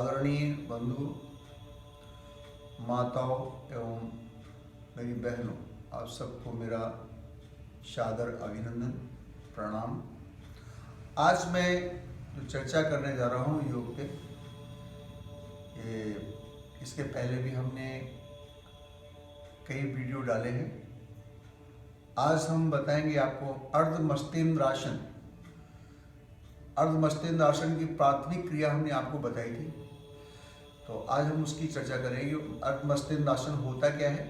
आदरणीय बंधु, माताओं एवं मेरी बहनों, आप सबको मेरा सादर अभिनंदन, प्रणाम। आज मैं जो चर्चा करने जा रहा हूँ योग पे, इसके पहले भी हमने कई वीडियो डाले हैं। आज हम बताएंगे आपको अर्ध मस्तिष्क आसन। अर्ध मस्तिष्क आसन की प्राथमिक क्रिया हमने आपको बताई थी, तो आज हम उसकी चर्चा करेंगे। अर्ध मस्तिष्क आसन होता क्या है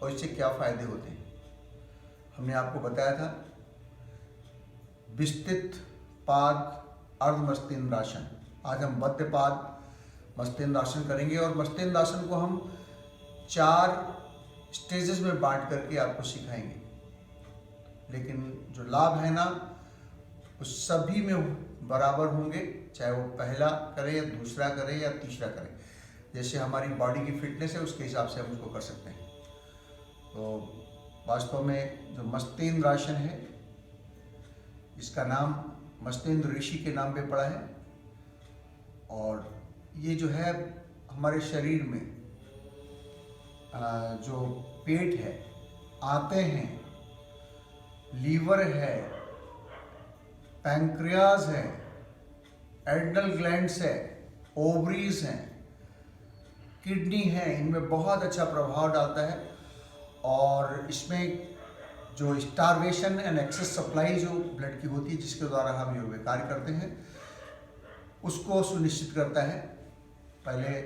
और इससे क्या फायदे होते हैं। हमने आपको बताया था विस्तृत पाद अर्ध मस्तिष्क आसन। आज हम बद्ध पाद मस्तिष्क आसन करेंगे और मस्तिष्क आसन को हम 4 स्टेजेस में बांट करके आपको सिखाएंगे। लेकिन जो लाभ है ना, उस सभी में बराबर होंगे, चाहे वो पहला करे या दूसरा करे या तीसरा करे। जैसे हमारी बॉडी की फिटनेस है उसके हिसाब से हम उसको कर सकते हैं। तो वास्तव में जो मस्तिष्क आसन है, इसका नाम मस्तिष्क ऋषि के नाम पे पड़ा है। और ये जो है हमारे शरीर में जो पेट है, आते हैं, लीवर है, पैंक्रियाज है, एड्रिनल ग्लैंड्स है, ओवरीज हैं, किडनी है, इनमें बहुत अच्छा प्रभाव डालता है। और इसमें जो स्टारवेशन एंड एक्सेस सप्लाई जो ब्लड की होती है, जिसके द्वारा हम योग कार्य करते हैं, उसको सुनिश्चित करता है। पहले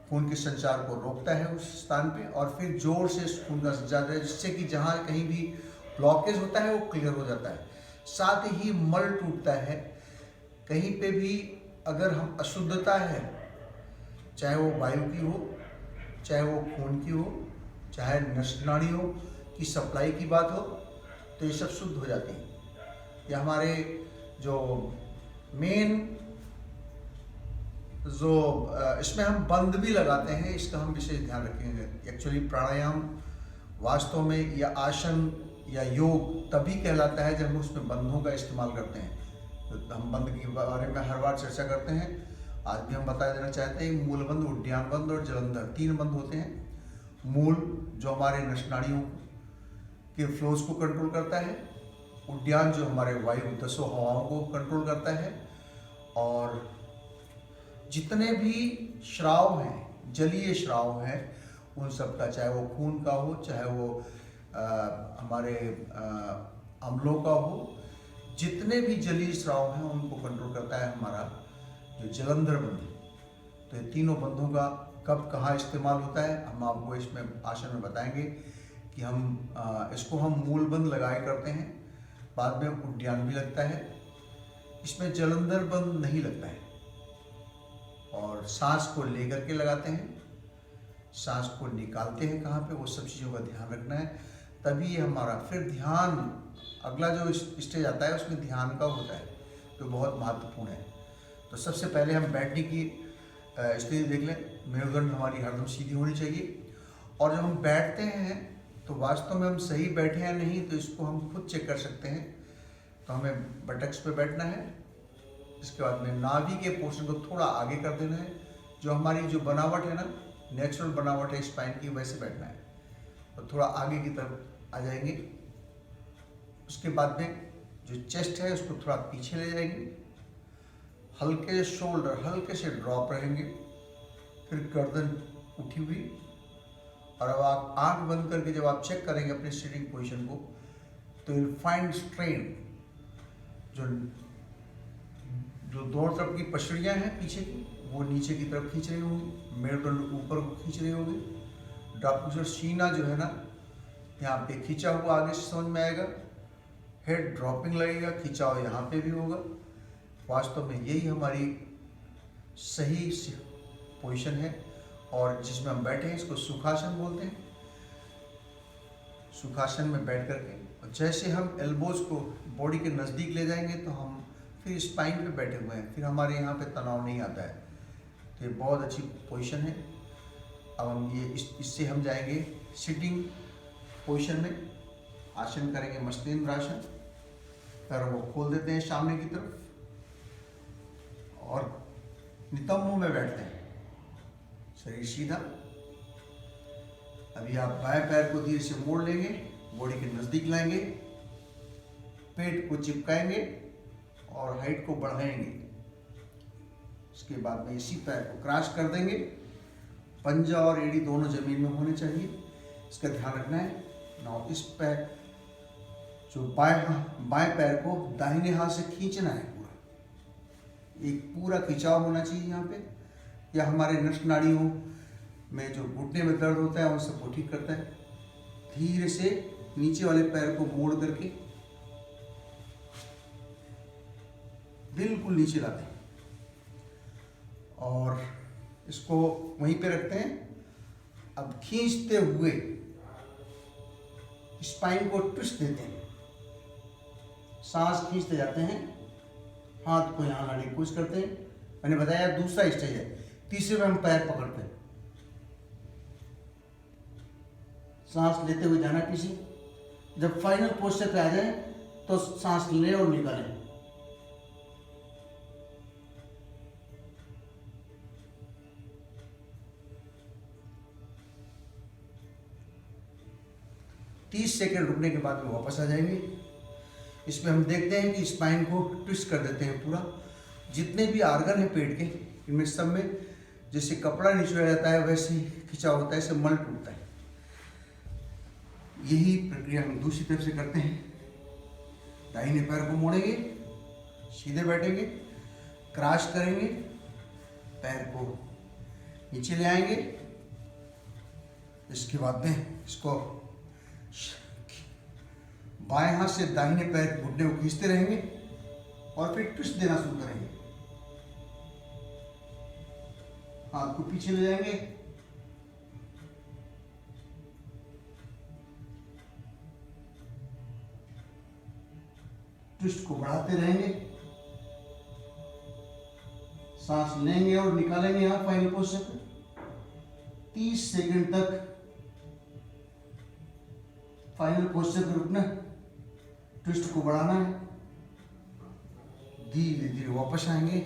खून के संचार को रोकता है उस स्थान पे, और फिर जोर से खून का संचार है, जिससे कि जहाँ कहीं भी ब्लॉकेज होता है वो क्लियर हो जाता है। साथ ही मल टूटता है। कहीं पे भी अगर हम अशुद्धता है, चाहे वो वायु की हो, चाहे वो खून की हो, चाहे नसनाड़ियों की सप्लाई की बात हो, तो ये सब शुद्ध हो जाती है। या हमारे जो मेन जो इसमें हम बंद भी लगाते हैं, इसका हम विशेष ध्यान रखेंगे। एक्चुअली प्राणायाम वास्तव में या आसन या योग तभी कहलाता है जब हम उसमें बंधों का इस्तेमाल करते हैं। तो हम बंद के बारे में हर बार चर्चा करते हैं। आज भी हम बता देना चाहते हैं, मूल बंद, उद्यान बंद और जलंधर 3 बंद होते हैं। मूल जो हमारे नसनाड़ियों के फ्लोज को कंट्रोल करता है, उद्यान जो हमारे वायु दसों हवाओं को कंट्रोल करता है, और जितने भी श्राव हैं, जलीय श्राव हैं, उन सब का, चाहे वो खून का हो, चाहे वो हमारे अम्लों का हो, जितने भी जलीय स्राव हैं उनको कंट्रोल करता है हमारा जो जलंधर बंध। तो ये तीनों बंधों का कब कहाँ इस्तेमाल होता है हम आपको इसमें आसन में बताएंगे कि हम इसको हम मूल बंद लगाए करते हैं, बाद में उद्यान भी लगता है। इसमें जलंधर बंद नहीं लगता है, और सांस को लेकर के लगाते हैं, सांस को निकालते हैं कहाँ पे, वो सब चीज़ों का ध्यान रखना है। तभी ये हमारा फिर ध्यान, अगला जो स्टेज आता है उसमें ध्यान का होता है, तो बहुत महत्वपूर्ण है। तो सबसे पहले हम बैठने की स्थिति देख लें। मेरुदंड हमारी हरदम सीधी होनी चाहिए, और जब हम बैठते हैं तो वास्तव में हम सही बैठे हैं नहीं, तो इसको हम खुद चेक कर सकते हैं। तो हमें बटक्स पे बैठना है, इसके बाद में नाभि के पोर्शन को थोड़ा आगे कर देना है। जो हमारी जो बनावट है ना, नेचुरल बनावट है स्पाइन की, वैसे बैठना है, और थोड़ा आगे की तरफ आ जाएंगे। उसके बाद में जो चेस्ट है उसको थोड़ा पीछे ले जाएंगे, हल्के शोल्डर हल्के से ड्रॉप रहेंगे, फिर गर्दन उठी हुई। और अब आप आंख बंद करके जब आप चेक करेंगे अपनी सिटिंग पोजीशन को, तो यू फाइंड स्ट्रेन। जो दोनों तरफ की पसलियाँ हैं पीछे की, वो नीचे की तरफ खींच रही होंगी, मेरुदंड ऊपर को खींच रही होंगी। डॉक्टर सीना जो है ना, यहाँ पे खींचा हुआ आगे से समझ में आएगा, हेड ड्रॉपिंग लगेगा, खिंचाव यहाँ पे भी होगा। वास्तव में यही हमारी सही पोजीशन है, और जिसमें हम बैठे हैं इसको सुखासन बोलते हैं। सुखासन में बैठ करके, और जैसे हम एल्बोज को बॉडी के नज़दीक ले जाएंगे तो हम फिर स्पाइन पे बैठे हुए हैं, फिर हमारे यहाँ पे तनाव नहीं आता है। तो ये बहुत अच्छी पोजीशन है। अब हम ये इससे हम जाएंगे सिटिंग पोजीशन में। आसन करेंगे मस्तिष्क आसन। पैरों को खोल देते हैं सामने की तरफ और नितंब मुंह में बैठते हैं। शरीर सीधा। अभी आप बाएं पैर को धीरे से मोड़ लेंगे, बॉडी के नजदीक लाएंगे, पेट को चिपकाएंगे और हाइट को बढ़ाएंगे। उसके बाद में इसी पैर को क्रॉस कर देंगे। पंजा और एड़ी दोनों जमीन में होने चाहिए, इसका ध्यान रखना है। नाउ इस पैर जो बाएं पैर को दाहिने हाथ से खींचना है, एक पूरा खिंचाव होना चाहिए यहाँ पे। या हमारे नस नाड़ियों में जो घुटने में दर्द होता है उन सबको ठीक करता है। धीरे से नीचे वाले पैर को मोड़ करके बिल्कुल नीचे लाते हैं और इसको वहीं पे रखते हैं। अब खींचते हुए स्पाइन को ट्विस्ट देते हैं, सांस खींचते जाते हैं, हाथ को यहाँ लाने की कोशिश करते हैं। मैंने बताया दूसरा स्टेज है। तीसरे में हम पैर पकड़ते हैं, सांस लेते हुए जाना पीछे। जब फाइनल पोस्चर पे आ जाए तो सांस लें और निकालें। तीस सेकेंड रुकने के बाद में वापस आ जाएंगे। इसमें हम देखते हैं कि स्पाइन को ट्विस्ट कर देते हैं पूरा। जितने भी आर्गन है पेट के, इनमें सब में जैसे कपड़ा नीचे आ जाता है वैसे ही खिंचाव होता है, इससे मल टूटता है। यही प्रक्रिया हम दूसरी तरफ से करते हैं। दाहिने पैर को मोड़ेंगे, सीधे बैठेंगे, क्रॉस करेंगे, पैर को नीचे ले आएंगे। इसके बाद में इसको बाएं हाथ से दाहिने पैर घुटने को खींचते रहेंगे और फिर ट्विस्ट देना शुरू करेंगे। हाथ को पीछे ले जाएंगे, ट्विस्ट को बढ़ाते रहेंगे, सांस लेंगे और निकालेंगे। यहाँ फाइनल पोस्चर 30 सेकंड तक फाइनल पोस्चर पे रुकना, ट्विस्ट को बढ़ाना है। धीरे धीरे वापस आएंगे,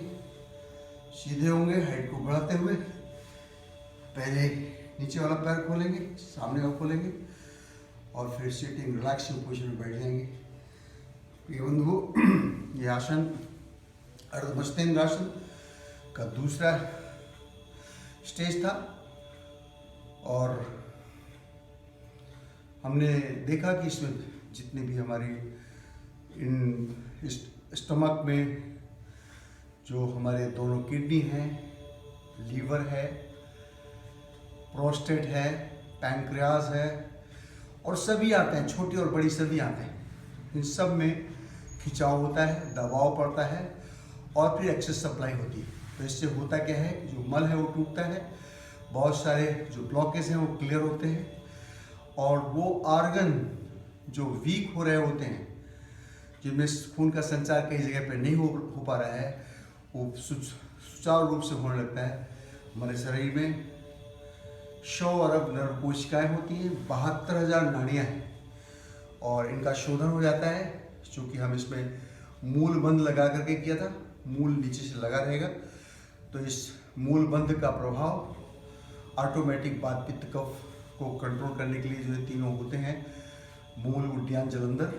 सीधे होंगे, हाइट को बढ़ाते हुए। पहले नीचे वाला पैर खोलेंगे, सामने वाला खोलेंगे और फिर सिटिंग रिलैक्सिंग पोजीशन में बैठ जाएंगे। ये बंधु, ये आसन अर्धमस्तकेंद्र आसन का दूसरा स्टेज था और हमने देखा कि इसमें जितने भी हमारी इन स्टमक में जो हमारे दोनों किडनी हैं, लीवर है, प्रोस्टेट है, पैंक्रियाज है और सभी आते हैं, छोटी और बड़ी सभी आते हैं। इन सब में खिंचाव होता है, दबाव पड़ता है और फिर एक्सेस सप्लाई होती है। तो इससे होता क्या है, जो मल है वो टूटता है, बहुत सारे जो ब्लॉकेज हैं वो क्लियर होते हैं और वो ऑर्गन जो वीक हो रहे होते हैं, जिनमें खून का संचार कई जगह पे नहीं हो पा रहा है, वो सुचारू रूप से होने लगता है। हमारे शरीर में 100 अरब नर्व कोशिकाएं होती हैं, 72,000 नाड़ियाँ हैं और इनका शोधन हो जाता है। चूँकि हम इसमें मूल बंध लगा करके किया था, मूल नीचे से लगा रहेगा, तो इस मूल बंध का प्रभाव ऑटोमेटिक वात पित्त कफ को कंट्रोल करने के लिए जो ये तीनों होते हैं, मूल, उद्यान, जलंधर,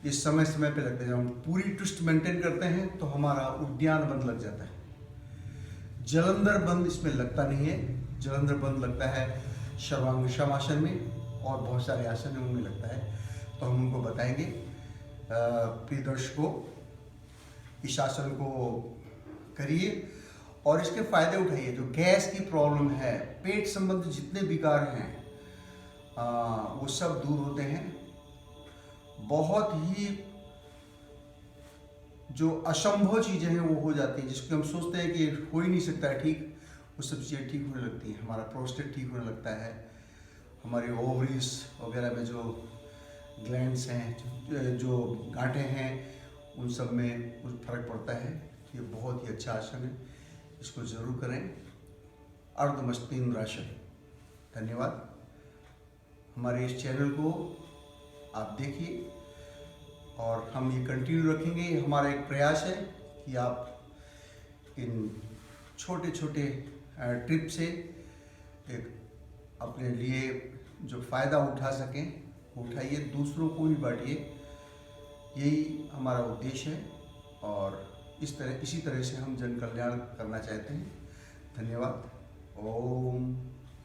ये समय समय पे लगते हैं। जब हम पूरी ट्विस्ट मेंटेन करते हैं तो हमारा उद्यान बंद लग जाता है। जलंधर बंद इसमें लगता नहीं है। जलंधर बंद लगता है सर्वांग आसन में और बहुत सारे आसन में लगता है। तो हम उनको बताएंगे प्रिय दर्शकों, इस आसन को करिए और इसके फायदे उठाइए। जो गैस की प्रॉब्लम है, पेट संबंधी जितने विकार हैं वो सब दूर होते हैं। बहुत ही जो असंभव चीज़ें हैं वो हो जाती हैं, जिसको हम सोचते हैं कि हो ही नहीं सकता है ठीक, वो सब चीज़ें ठीक होने लगती हैं। हमारा प्रोस्टेट ठीक होने लगता है, हमारी ओवरीज वगैरह में जो ग्लैंड्स हैं, जो गांठें हैं, उन सब में कुछ फर्क पड़ता है। ये बहुत ही अच्छा आसन है, इसको जरूर करें। अर्धमस्तकेंद्र आसन। धन्यवाद। हमारे इस चैनल को आप देखिए और हम ये कंटिन्यू रखेंगे। ये हमारा एक प्रयास है कि आप इन छोटे छोटे ट्रिप से एक अपने लिए जो फ़ायदा उठा सकें उठाइए, दूसरों को भी बांटिए, यही हमारा उद्देश्य है और इसी तरह से हम जन कल्याण करना चाहते हैं। धन्यवाद। ओम